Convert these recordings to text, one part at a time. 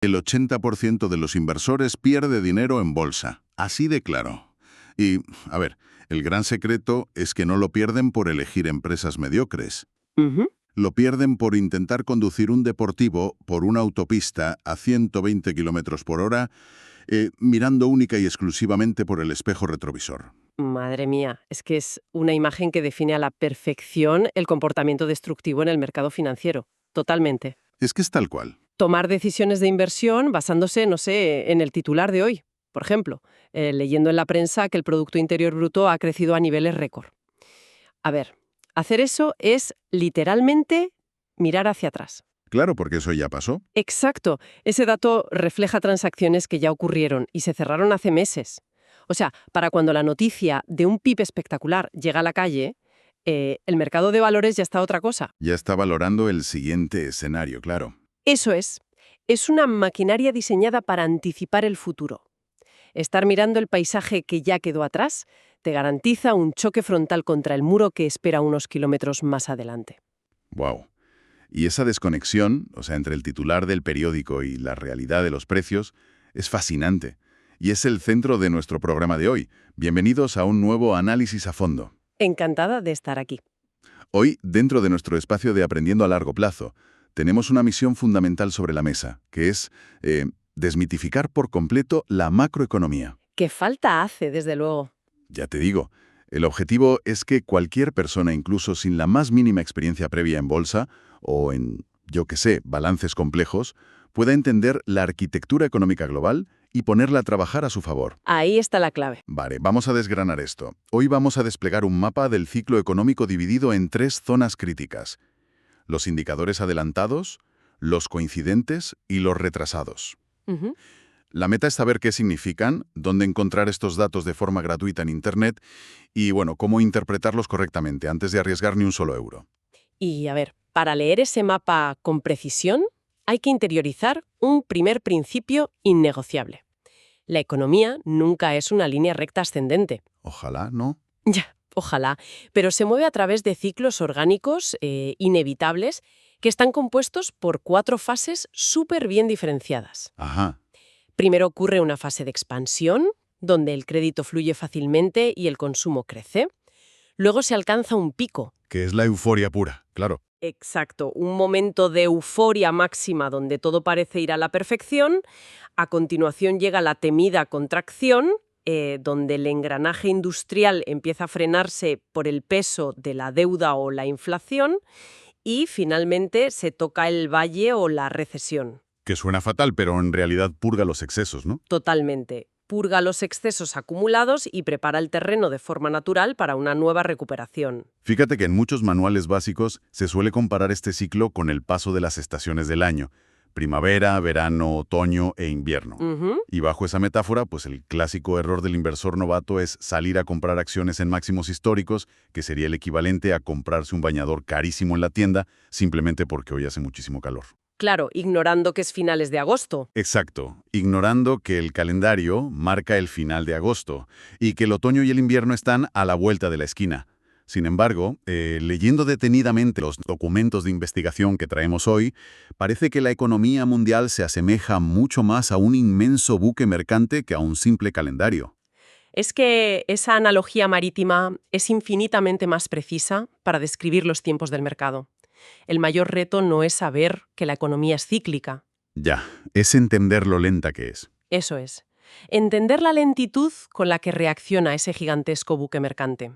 El 80% de los inversores pierde dinero en bolsa. Así de claro. Y, a ver, el gran secreto es que no lo pierden por elegir empresas mediocres. Ujú. Lo pierden por intentar conducir un deportivo por una autopista a 120 kilómetros por hora, mirando única y exclusivamente por el espejo retrovisor. Madre mía, es que es una imagen que define a la perfección el comportamiento destructivo en el mercado financiero. Totalmente. Es que es tal cual. Tomar decisiones de inversión basándose, no sé, en el titular de hoy. Por ejemplo, leyendo en la prensa que el Producto Interior Bruto ha crecido a niveles récord. A ver, hacer eso es literalmente mirar hacia atrás. Claro, porque eso ya pasó. Exacto. Ese dato refleja transacciones que ya ocurrieron y se cerraron hace meses. O sea, para cuando la noticia de un PIB espectacular llega a la calle, el mercado de valores ya está otra cosa. Ya está valorando el siguiente escenario, claro. Eso es. Es una maquinaria diseñada para anticipar el futuro. Estar mirando el paisaje que ya quedó atrás te garantiza un choque frontal contra el muro que espera unos kilómetros más adelante. Wow. Y esa desconexión, o sea, entre el titular del periódico y la realidad de los precios, es fascinante. Y es el centro de nuestro programa de hoy. Bienvenidos a un nuevo análisis a fondo. Encantada de estar aquí. Hoy, dentro de nuestro espacio de Aprendiendo a Largo Plazo, tenemos una misión fundamental sobre la mesa, que es desmitificar por completo la macroeconomía. ¿Qué falta hace, desde luego? Ya te digo, el objetivo es que cualquier persona, incluso sin la más mínima experiencia previa en bolsa o en, yo qué sé, balances complejos, pueda entender la arquitectura económica global y ponerla a trabajar a su favor. Ahí está la clave. Vale, vamos a desgranar esto. Hoy vamos a desplegar un mapa del ciclo económico dividido en 3 zonas críticas: los indicadores adelantados, los coincidentes y los retrasados. Ujú. La meta es saber qué significan, dónde encontrar estos datos de forma gratuita en Internet y, bueno, cómo interpretarlos correctamente antes de arriesgar ni un solo euro. Y a ver, para leer ese mapa con precisión, hay que interiorizar un primer principio innegociable. La economía nunca es una línea recta ascendente. Ojalá, ¿no? Ya, ojalá, pero se mueve a través de ciclos orgánicos inevitables que están compuestos por 4 fases súper bien diferenciadas. Ajá. Primero ocurre una fase de expansión, donde el crédito fluye fácilmente y el consumo crece. Luego se alcanza un pico. Que es la euforia pura, claro. Exacto, un momento de euforia máxima donde todo parece ir a la perfección. A continuación llega la temida contracción, donde el engranaje industrial empieza a frenarse por el peso de la deuda o la inflación. Y finalmente se toca el valle o la recesión. Que suena fatal, pero en realidad purga los excesos, ¿no? Totalmente. Purga los excesos acumulados y prepara el terreno de forma natural para una nueva recuperación. Fíjate que en muchos manuales básicos se suele comparar este ciclo con el paso de las estaciones del año: primavera, verano, otoño e invierno. Ujú. Y bajo esa metáfora, pues el clásico error del inversor novato es salir a comprar acciones en máximos históricos, que sería el equivalente a comprarse un bañador carísimo en la tienda, simplemente porque hoy hace muchísimo calor. Claro, ignorando que es finales de agosto. Exacto, ignorando que el calendario marca el final de agosto y que el otoño y el invierno están a la vuelta de la esquina. Sin embargo, leyendo detenidamente los documentos de investigación que traemos hoy, parece que la economía mundial se asemeja mucho más a un inmenso buque mercante que a un simple calendario. Es que esa analogía marítima es infinitamente más precisa para describir los tiempos del mercado. El mayor reto no es saber que la economía es cíclica. Ya, es entender lo lenta que es. Eso es. Entender la lentitud con la que reacciona ese gigantesco buque mercante.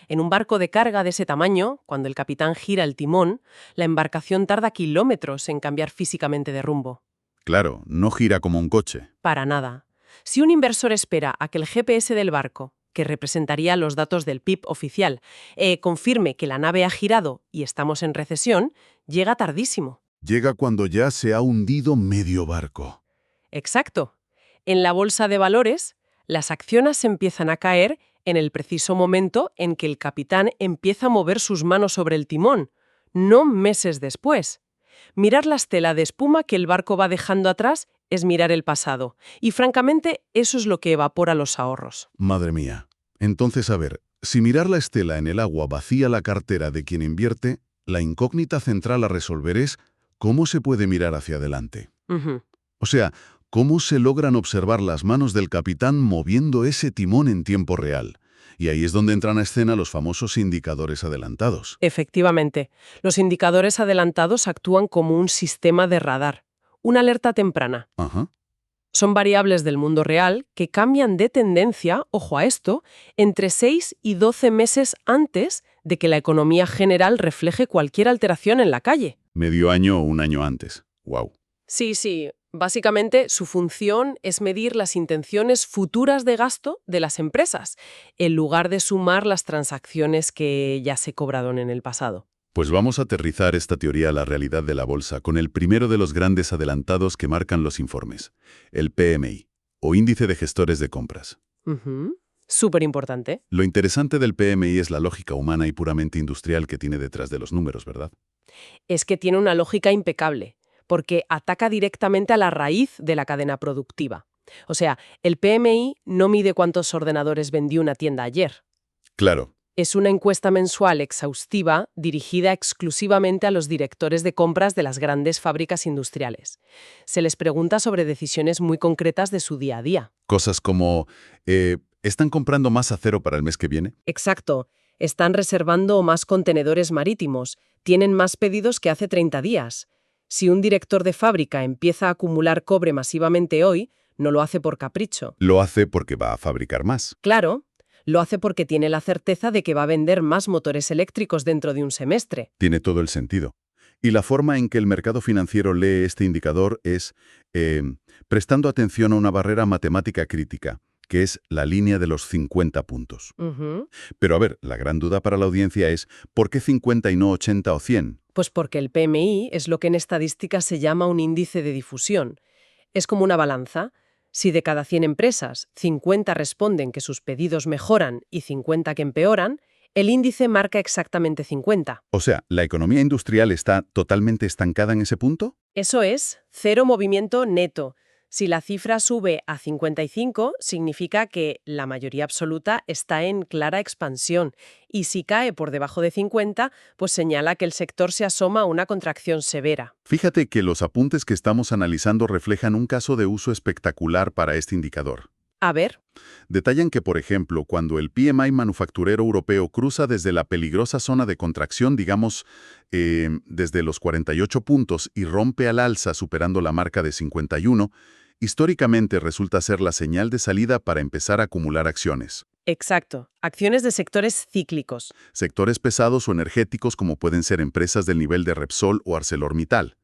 En un barco de carga de ese tamaño, cuando el capitán gira el timón, la embarcación tarda kilómetros en cambiar físicamente de rumbo. Claro, no gira como un coche. Para nada. Si un inversor espera a que el GPS del barco, que representaría los datos del PIB oficial, confirme que la nave ha girado y estamos en recesión, llega tardísimo. Llega cuando ya se ha hundido medio barco. Exacto. En la bolsa de valores, las acciones empiezan a caer en el preciso momento en que el capitán empieza a mover sus manos sobre el timón, no meses después. Mirar la estela de espuma que el barco va dejando atrás es mirar el pasado, y francamente eso es lo que evapora los ahorros. Madre mía. Entonces, a ver, si mirar la estela en el agua vacía la cartera de quien invierte, la incógnita central a resolver es: ¿cómo se puede mirar hacia adelante? Ujú. O sea, ¿cómo se logran observar las manos del capitán moviendo ese timón en tiempo real? Y ahí es donde entran a escena los famosos indicadores adelantados. Efectivamente, los indicadores adelantados actúan como un sistema de radar, una alerta temprana. Ajá. Son variables del mundo real que cambian de tendencia, ojo a esto, entre 6 y 12 meses antes de que la economía general refleje cualquier alteración en la calle. Medio año o un año antes. Wow. Sí. Básicamente, su función es medir las intenciones futuras de gasto de las empresas, en lugar de sumar las transacciones que ya se cobraron en el pasado. Pues vamos a aterrizar esta teoría a la realidad de la bolsa con el primero de los grandes adelantados que marcan los informes, el PMI, o Índice de Gestores de Compras. Súper importante. Lo interesante del PMI es la lógica humana y puramente industrial que tiene detrás de los números, ¿verdad? Es que tiene una lógica impecable, porque ataca directamente a la raíz de la cadena productiva. O sea, el PMI no mide cuántos ordenadores vendió una tienda ayer. Claro. Es una encuesta mensual exhaustiva dirigida exclusivamente a los directores de compras de las grandes fábricas industriales. Se les pregunta sobre decisiones muy concretas de su día a día. Cosas como, ¿están comprando más acero para el mes que viene? Exacto. Están reservando más contenedores marítimos. Tienen más pedidos que hace 30 días. Si un director de fábrica empieza a acumular cobre masivamente hoy, no lo hace por capricho. Lo hace porque va a fabricar más. Claro, lo hace porque tiene la certeza de que va a vender más motores eléctricos dentro de un semestre. Tiene todo el sentido. Y la forma en que el mercado financiero lee este indicador es prestando atención a una barrera matemática crítica, que es la línea de los 50 puntos. Pero a ver, la gran duda para la audiencia es, ¿por qué 50 y no 80 o 100? Pues porque el PMI es lo que en estadística se llama un índice de difusión. Es como una balanza. Si de cada 100 empresas, 50 responden que sus pedidos mejoran y 50 que empeoran, el índice marca exactamente 50. O sea, ¿la economía industrial está totalmente estancada en ese punto? Eso es, cero movimiento neto. Si la cifra sube a 55, significa que la mayoría absoluta está en clara expansión. Y si cae por debajo de 50, pues señala que el sector se asoma a una contracción severa. Fíjate que los apuntes que estamos analizando reflejan un caso de uso espectacular para este indicador. A ver. Detallan que, por ejemplo, cuando el PMI manufacturero europeo cruza desde la peligrosa zona de contracción, digamos, desde los 48 puntos y rompe al alza superando la marca de 51, históricamente resulta ser la señal de salida para empezar a acumular acciones. Exacto. Acciones de sectores cíclicos. Sectores pesados o energéticos como pueden ser empresas del nivel de Repsol o ArcelorMittal.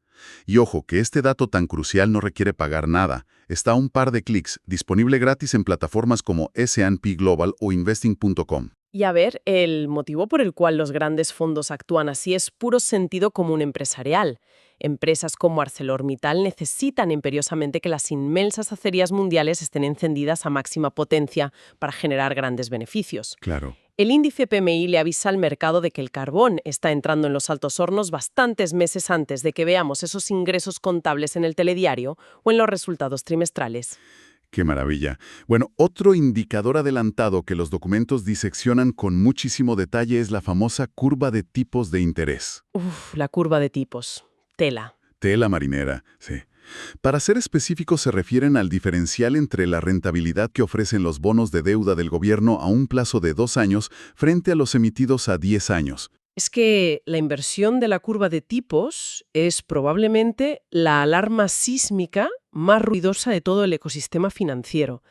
Y ojo, que este dato tan crucial no requiere pagar nada. Está a un par de clics, disponible gratis en plataformas como S&P Global o Investing.com. Y a ver, el motivo por el cual los grandes fondos actúan así es puro sentido común empresarial. Empresas como ArcelorMittal necesitan imperiosamente que las inmensas acerías mundiales estén encendidas a máxima potencia para generar grandes beneficios. Claro. El índice PMI le avisa al mercado de que el carbón está entrando en los altos hornos bastantes meses antes de que veamos esos ingresos contables en el telediario o en los resultados trimestrales. ¡Qué maravilla! Bueno, otro indicador adelantado que los documentos diseccionan con muchísimo detalle es la famosa curva de tipos de interés. La curva de tipos. Tela. Tela marinera, sí. Para ser específicos, se refieren al diferencial entre la rentabilidad que ofrecen los bonos de deuda del gobierno a un plazo de 2 años frente a los emitidos a 10 años. Es que la inversión de la curva de tipos es probablemente la alarma sísmica más ruidosa de todo el ecosistema financiero.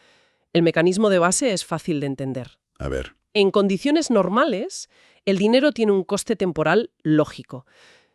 El mecanismo de base es fácil de entender. A ver. En condiciones normales, el dinero tiene un coste temporal lógico.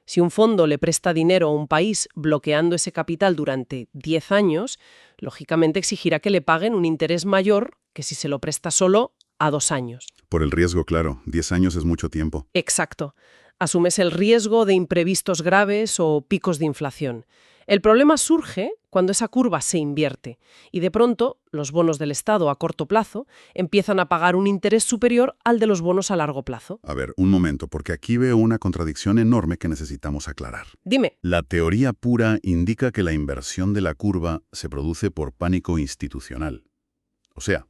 Si un fondo le presta dinero a un país bloqueando ese capital durante 10 años, lógicamente exigirá que le paguen un interés mayor que si se lo presta solo a 2 años. Por el riesgo, claro. 10 años es mucho tiempo. Exacto. Asumes el riesgo de imprevistos graves o picos de inflación. El problema surge cuando esa curva se invierte y de pronto los bonos del Estado a corto plazo empiezan a pagar un interés superior al de los bonos a largo plazo. A ver, un momento, porque aquí veo una contradicción enorme que necesitamos aclarar. Dime. La teoría pura indica que la inversión de la curva se produce por pánico institucional. O sea,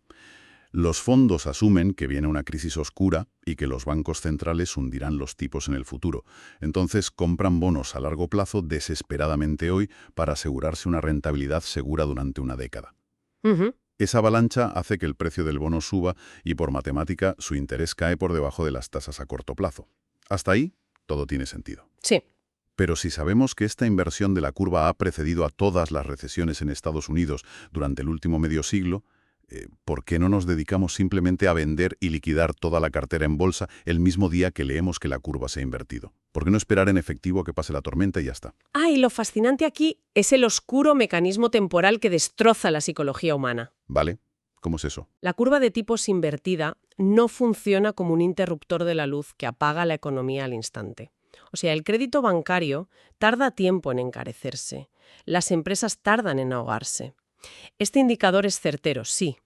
Los fondos asumen que viene una crisis oscura y que los bancos centrales hundirán los tipos en el futuro. Entonces compran bonos a largo plazo desesperadamente hoy para asegurarse una rentabilidad segura durante una década. Ujú. Esa avalancha hace que el precio del bono suba y por matemática su interés cae por debajo de las tasas a corto plazo. Hasta ahí, todo tiene sentido. Sí. Pero si sabemos que esta inversión de la curva ha precedido a todas las recesiones en Estados Unidos durante el último medio siglo, ¿por qué no nos dedicamos simplemente a vender y liquidar toda la cartera en bolsa el mismo día que leemos que la curva se ha invertido? ¿Por qué no esperar en efectivo a que pase la tormenta y ya está? Ah, y lo fascinante aquí es el oscuro mecanismo temporal que destroza la psicología humana. ¿Vale? ¿Cómo es eso? La curva de tipos invertida no funciona como un interruptor de la luz que apaga la economía al instante. O sea, el crédito bancario tarda tiempo en encarecerse. Las empresas tardan en ahogarse. Este indicador es certero, sí,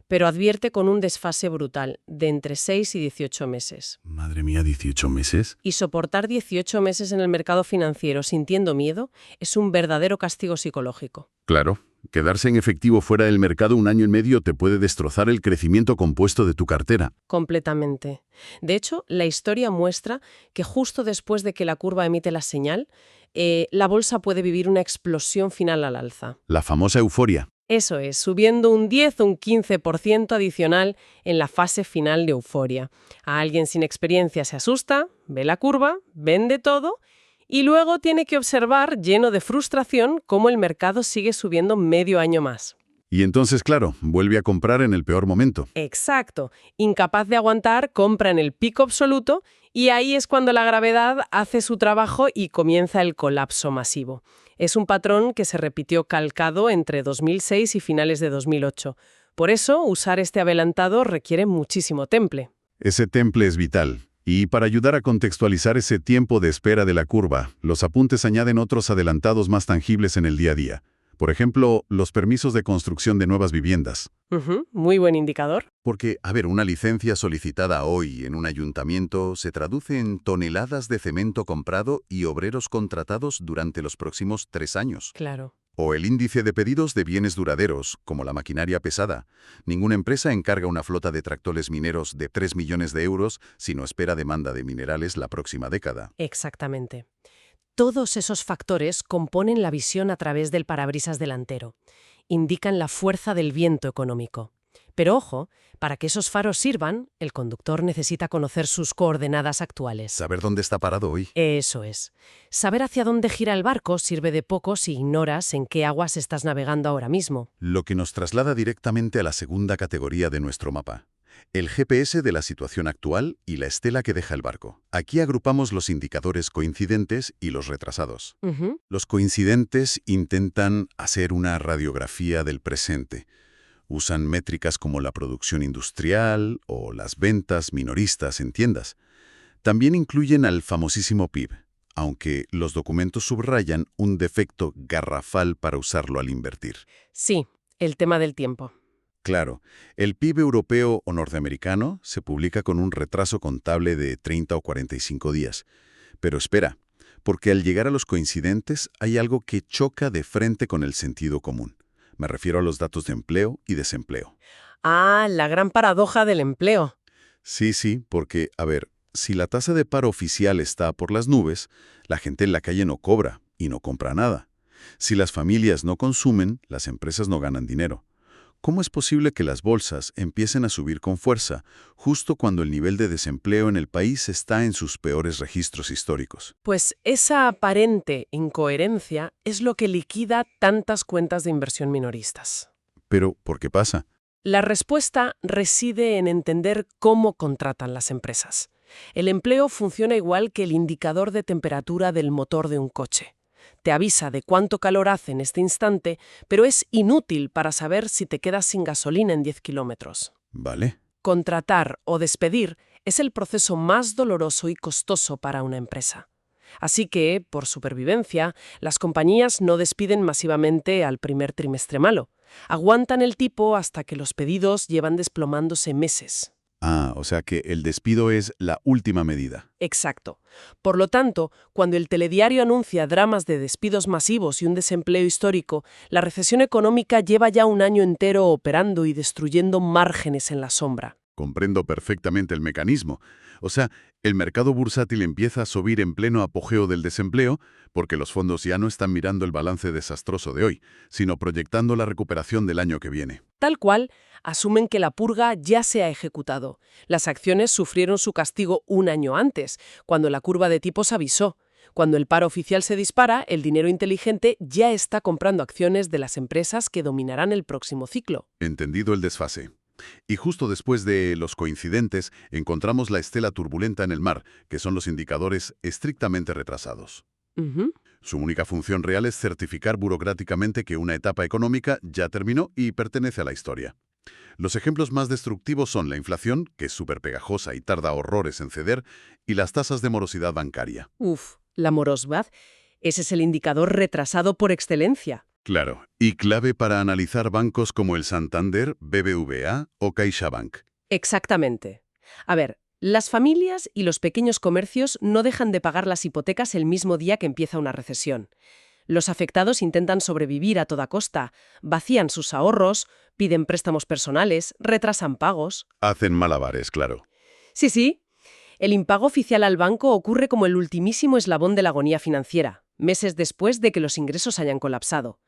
pero advierte con un desfase brutal de entre 6 y 18 meses. Madre mía, ¿18 meses? Y soportar 18 meses en el mercado financiero sintiendo miedo es un verdadero castigo psicológico. Claro. Quedarse en efectivo fuera del mercado un año y medio te puede destrozar el crecimiento compuesto de tu cartera. Completamente. De hecho, la historia muestra que justo después de que la curva emite la señal, la bolsa puede vivir una explosión final al alza. La famosa euforia. Eso es, subiendo un 10 o un 15% adicional en la fase final de euforia. A alguien sin experiencia se asusta, ve la curva, vende todo y luego tiene que observar, lleno de frustración, cómo el mercado sigue subiendo medio año más. Y entonces, claro, vuelve a comprar en el peor momento. Exacto. Incapaz de aguantar, compra en el pico absoluto y ahí es cuando la gravedad hace su trabajo y comienza el colapso masivo. Es un patrón que se repitió calcado entre 2006 y finales de 2008. Por eso, usar este adelantado requiere muchísimo temple. Ese temple es vital. Y para ayudar a contextualizar ese tiempo de espera de la curva, los apuntes añaden otros adelantados más tangibles en el día a día. Por ejemplo, los permisos de construcción de nuevas viviendas. Muy buen indicador. Porque, una licencia solicitada hoy en un ayuntamiento se traduce en toneladas de cemento comprado y obreros contratados durante los próximos 3 años. Claro. O el índice de pedidos de bienes duraderos, como la maquinaria pesada. Ninguna empresa encarga una flota de tractores mineros de 3 millones de euros si no espera demanda de minerales la próxima década. Exactamente. Todos esos factores componen la visión a través del parabrisas delantero. Indican la fuerza del viento económico. Pero ojo, para que esos faros sirvan, el conductor necesita conocer sus coordenadas actuales. Saber dónde está parado hoy. Eso es. Saber hacia dónde gira el barco sirve de poco si ignoras en qué aguas estás navegando ahora mismo. Lo que nos traslada directamente a la segunda categoría de nuestro mapa. El GPS de la situación actual y la estela que deja el barco. Aquí agrupamos los indicadores coincidentes y los retrasados. Los coincidentes intentan hacer una radiografía del presente. Usan métricas como la producción industrial o las ventas minoristas en tiendas. También incluyen al famosísimo PIB, aunque los documentos subrayan un defecto garrafal para usarlo al invertir. Sí, el tema del tiempo. Claro, el PIB europeo o norteamericano se publica con un retraso contable de 30 o 45 días. Pero espera, porque al llegar a los coincidentes hay algo que choca de frente con el sentido común. Me refiero a los datos de empleo y desempleo. Ah, la gran paradoja del empleo. Sí, porque, si la tasa de paro oficial está por las nubes, la gente en la calle no cobra y no compra nada. Si las familias no consumen, las empresas no ganan dinero. ¿Cómo es posible que las bolsas empiecen a subir con fuerza justo cuando el nivel de desempleo en el país está en sus peores registros históricos? Pues esa aparente incoherencia es lo que liquida tantas cuentas de inversión minoristas. Pero, ¿por qué pasa? La respuesta reside en entender cómo contratan las empresas. El empleo funciona igual que el indicador de temperatura del motor de un coche. Te avisa de cuánto calor hace en este instante, pero es inútil para saber si te quedas sin gasolina en 10 kilómetros. Vale. Contratar o despedir es el proceso más doloroso y costoso para una empresa. Así que, por supervivencia, las compañías no despiden masivamente al primer trimestre malo. Aguantan el tipo hasta que los pedidos llevan desplomándose meses. Ah, o sea que el despido es la última medida. Exacto. Por lo tanto, cuando el telediario anuncia dramas de despidos masivos y un desempleo histórico, la recesión económica lleva ya un año entero operando y destruyendo márgenes en la sombra. Comprendo perfectamente el mecanismo. O sea, el mercado bursátil empieza a subir en pleno apogeo del desempleo porque los fondos ya no están mirando el balance desastroso de hoy, sino proyectando la recuperación del año que viene. Tal cual, asumen que la purga ya se ha ejecutado. Las acciones sufrieron su castigo un año antes, cuando la curva de tipos avisó. Cuando el paro oficial se dispara, el dinero inteligente ya está comprando acciones de las empresas que dominarán el próximo ciclo. Entendido el desfase. Y justo después de los coincidentes, encontramos la estela turbulenta en el mar, que son los indicadores estrictamente retrasados. Ujú. Su única función real es certificar burocráticamente que una etapa económica ya terminó y pertenece a la historia. Los ejemplos más destructivos son la inflación, que es súper pegajosa y tarda horrores en ceder, y las tasas de morosidad bancaria. Uf, la morosbad. Ese es el indicador retrasado por excelencia. Claro, y clave para analizar bancos como el Santander, BBVA o CaixaBank. Exactamente. A ver, las familias y los pequeños comercios no dejan de pagar las hipotecas el mismo día que empieza una recesión. Los afectados intentan sobrevivir a toda costa, vacían sus ahorros, piden préstamos personales, retrasan pagos. Hacen malabares, claro. Sí, sí. El impago oficial al banco ocurre como el ultimísimo eslabón de la agonía financiera, meses después de que los ingresos hayan colapsado.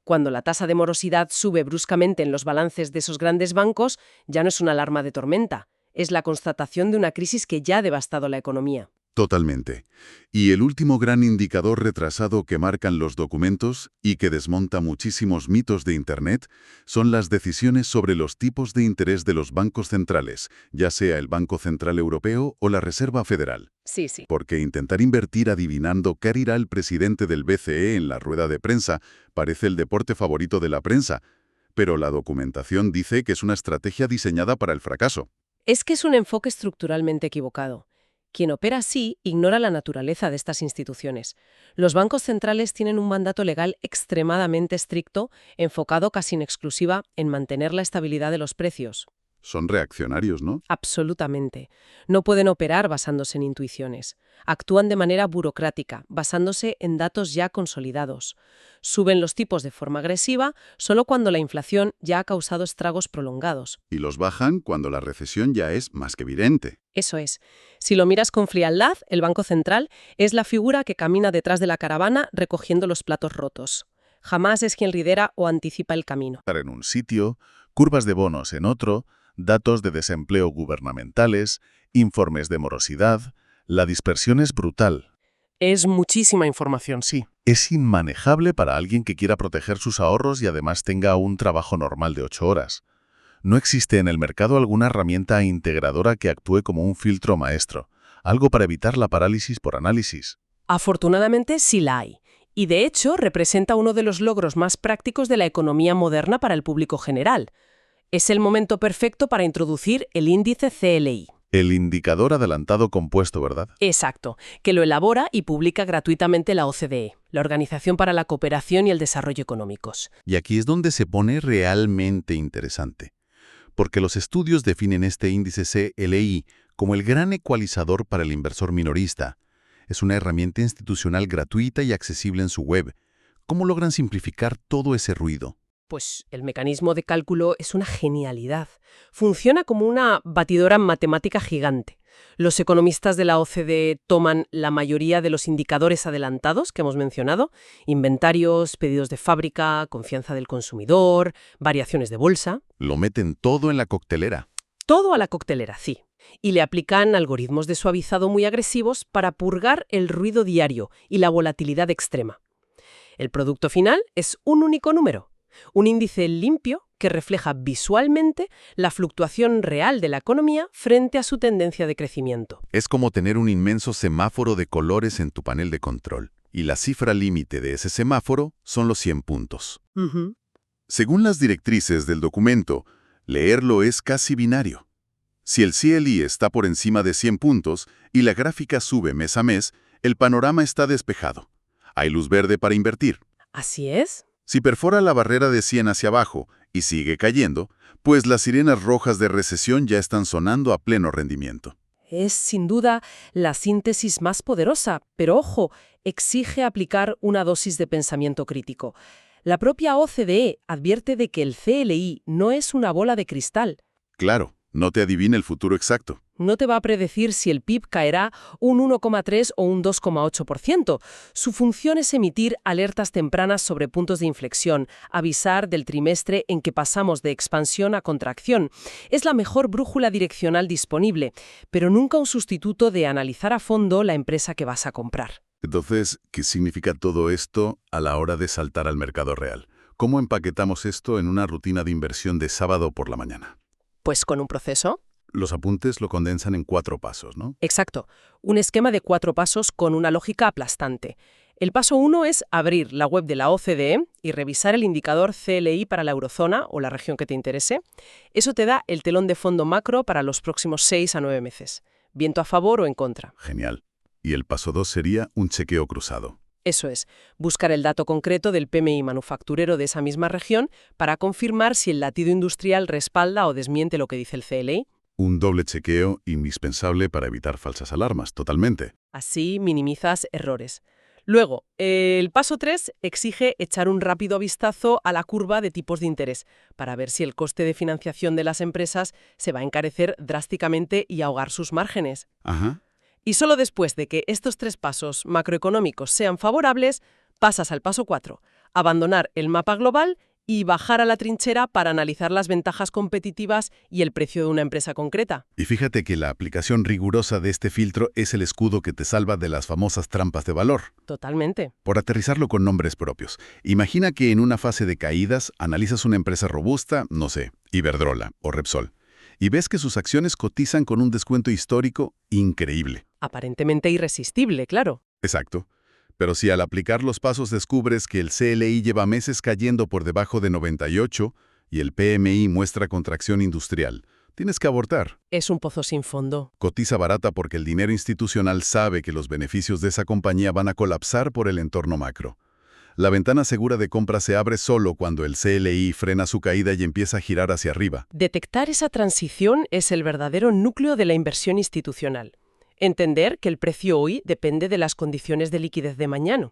Cuando la tasa de morosidad sube bruscamente en los balances de esos grandes bancos, ya no es una alarma de tormenta, es la constatación de una crisis que ya ha devastado la economía. Totalmente. Y el último gran indicador retrasado que marcan los documentos y que desmonta muchísimos mitos de Internet son las decisiones sobre los tipos de interés de los bancos centrales, ya sea el Banco Central Europeo o la Reserva Federal. Sí, sí. Porque intentar invertir adivinando qué hará el presidente del BCE en la rueda de prensa parece el deporte favorito de la prensa, pero la documentación dice que es una estrategia diseñada para el fracaso. Es que es un enfoque estructuralmente equivocado. Quien opera así ignora la naturaleza de estas instituciones. Los bancos centrales tienen un mandato legal extremadamente estricto, enfocado casi en exclusiva en mantener la estabilidad de los precios. Son reaccionarios, ¿no? Absolutamente. No pueden operar basándose en intuiciones. Actúan de manera burocrática, basándose en datos ya consolidados. Suben los tipos de forma agresiva solo cuando la inflación ya ha causado estragos prolongados. Y los bajan cuando la recesión ya es más que evidente. Eso es. Si lo miras con frialdad, el Banco Central es la figura que camina detrás de la caravana recogiendo los platos rotos. Jamás es quien lidera o anticipa el camino. En un sitio, curvas de bonos en otro, datos de desempleo gubernamentales, informes de morosidad. La dispersión es brutal. Es muchísima información, sí. Es inmanejable para alguien que quiera proteger sus ahorros y además tenga un trabajo normal de 8 horas. No existe en el mercado alguna herramienta integradora que actúe como un filtro maestro, algo para evitar la parálisis por análisis. Afortunadamente sí la hay. Y de hecho representa uno de los logros más prácticos de la economía moderna para el público general. Es el momento perfecto para introducir el índice CLI. El indicador adelantado compuesto, ¿verdad? Exacto, que lo elabora y publica gratuitamente la OCDE, la Organización para la Cooperación y el Desarrollo Económicos. Y aquí es donde se pone realmente interesante, porque los estudios definen este índice CLI como el gran ecualizador para el inversor minorista. Es una herramienta institucional gratuita y accesible en su web. ¿Cómo logran simplificar todo ese ruido? Pues el mecanismo de cálculo es una genialidad. Funciona como una batidora matemática gigante. Los economistas de la OCDE toman la mayoría de los indicadores adelantados que hemos mencionado, inventarios, pedidos de fábrica, confianza del consumidor, variaciones de bolsa. Lo meten todo en la coctelera. Todo a la coctelera, sí. Y le aplican algoritmos de suavizado muy agresivos para purgar el ruido diario y la volatilidad extrema. El producto final es un único número. Un índice limpio que refleja visualmente la fluctuación real de la economía frente a su tendencia de crecimiento. Es como tener un inmenso semáforo de colores en tu panel de control. Y la cifra límite de ese semáforo son los 100 puntos. Según las directrices del documento, leerlo es casi binario. Si el CLI está por encima de 100 puntos y la gráfica sube mes a mes, el panorama está despejado. Hay luz verde para invertir. Así es. Si perfora la barrera de 100 hacia abajo y sigue cayendo, pues las sirenas rojas de recesión ya están sonando a pleno rendimiento. Es, sin duda, la síntesis más poderosa, pero ojo, exige aplicar una dosis de pensamiento crítico. La propia OCDE advierte de que el CLI no es una bola de cristal. Claro, no te adivina el futuro exacto. No te va a predecir si el PIB caerá un 1,3 o un 2,8%. Su función es emitir alertas tempranas sobre puntos de inflexión, avisar del trimestre en que pasamos de expansión a contracción. Es la mejor brújula direccional disponible, pero nunca un sustituto de analizar a fondo la empresa que vas a comprar. Entonces, ¿qué significa todo esto a la hora de saltar al mercado real? ¿Cómo empaquetamos esto en una rutina de inversión de sábado por la mañana? Pues con un proceso. Los apuntes lo condensan en 4 pasos, ¿no? Exacto. Un esquema de 4 pasos con una lógica aplastante. El paso 1 es abrir la web de la OCDE y revisar el indicador CLI para la eurozona o la región que te interese. Eso te da el telón de fondo macro para los próximos 6 a 9 meses. Viento a favor o en contra. Genial. Y el paso 2 sería un chequeo cruzado. Eso es, buscar el dato concreto del PMI manufacturero de esa misma región para confirmar si el latido industrial respalda o desmiente lo que dice el CLI. Un doble chequeo indispensable para evitar falsas alarmas, totalmente. Así minimizas errores. Luego, el paso 3 exige echar un rápido vistazo a la curva de tipos de interés para ver si el coste de financiación de las empresas se va a encarecer drásticamente y ahogar sus márgenes. Ajá. Y solo después de que estos 3 pasos macroeconómicos sean favorables, pasas al paso 4, abandonar el mapa global y bajar a la trinchera para analizar las ventajas competitivas y el precio de una empresa concreta. Y fíjate que la aplicación rigurosa de este filtro es el escudo que te salva de las famosas trampas de valor. Totalmente. Por aterrizarlo con nombres propios. Imagina que en una fase de caídas analizas una empresa robusta, no sé, Iberdrola o Repsol, y ves que sus acciones cotizan con un descuento histórico increíble. Aparentemente irresistible, claro. Exacto. Pero si al aplicar los pasos descubres que el CLI lleva meses cayendo por debajo de 98 y el PMI muestra contracción industrial, tienes que abortar. Es un pozo sin fondo. Cotiza barata porque el dinero institucional sabe que los beneficios de esa compañía van a colapsar por el entorno macro. La ventana segura de compra se abre solo cuando el CLI frena su caída y empieza a girar hacia arriba. Detectar esa transición es el verdadero núcleo de la inversión institucional. Entender que el precio hoy depende de las condiciones de liquidez de mañana.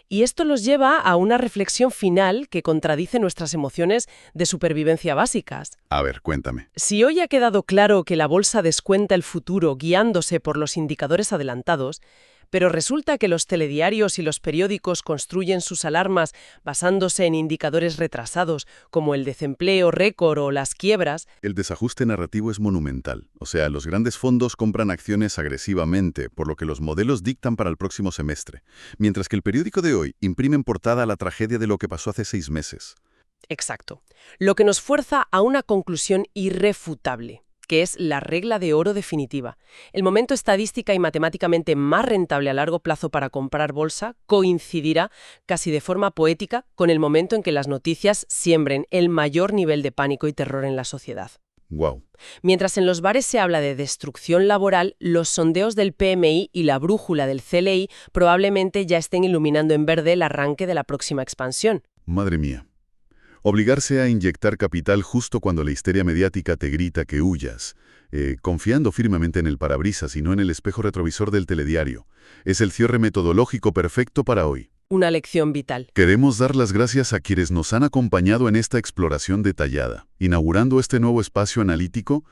Y esto nos lleva a una reflexión final que contradice nuestras emociones de supervivencia básicas. A ver, cuéntame. Si hoy ha quedado claro que la bolsa descuenta el futuro guiándose por los indicadores adelantados, pero resulta que los telediarios y los periódicos construyen sus alarmas basándose en indicadores retrasados, como el desempleo récord o las quiebras. El desajuste narrativo es monumental. O sea, los grandes fondos compran acciones agresivamente, por lo que los modelos dictan para el próximo semestre, mientras que el periódico de hoy imprime en portada la tragedia de lo que pasó hace 6 meses. Exacto. Lo que nos fuerza a una conclusión irrefutable, que es la regla de oro definitiva. El momento estadística y matemáticamente más rentable a largo plazo para comprar bolsa coincidirá casi de forma poética con el momento en que las noticias siembren el mayor nivel de pánico y terror en la sociedad. Wow. Mientras en los bares se habla de destrucción laboral, los sondeos del PMI y la brújula del CLI probablemente ya estén iluminando en verde el arranque de la próxima expansión. Madre mía. Obligarse a inyectar capital justo cuando la histeria mediática te grita que huyas, confiando firmemente en el parabrisas y no en el espejo retrovisor del telediario, es el cierre metodológico perfecto para hoy. Una lección vital. Queremos dar las gracias a quienes nos han acompañado en esta exploración detallada, inaugurando este nuevo espacio analítico,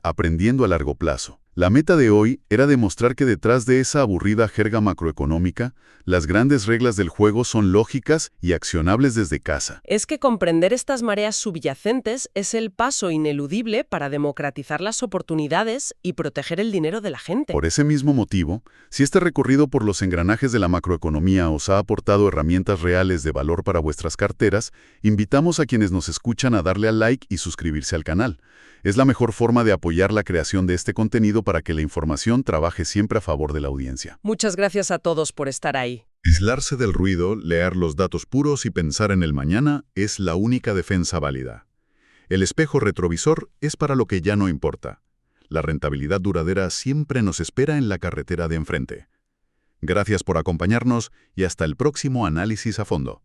aprendiendo a largo plazo. La meta de hoy era demostrar que detrás de esa aburrida jerga macroeconómica, las grandes reglas del juego son lógicas y accionables desde casa. Es que comprender estas mareas subyacentes es el paso ineludible para democratizar las oportunidades y proteger el dinero de la gente. Por ese mismo motivo, si este recorrido por los engranajes de la macroeconomía os ha aportado herramientas reales de valor para vuestras carteras, invitamos a quienes nos escuchan a darle al like y suscribirse al canal. Es la mejor forma de apoyar la creación de este contenido para que la información trabaje siempre a favor de la audiencia. Muchas gracias a todos por estar ahí. Aislarse del ruido, leer los datos puros y pensar en el mañana es la única defensa válida. El espejo retrovisor es para lo que ya no importa. La rentabilidad duradera siempre nos espera en la carretera de enfrente. Gracias por acompañarnos y hasta el próximo análisis a fondo.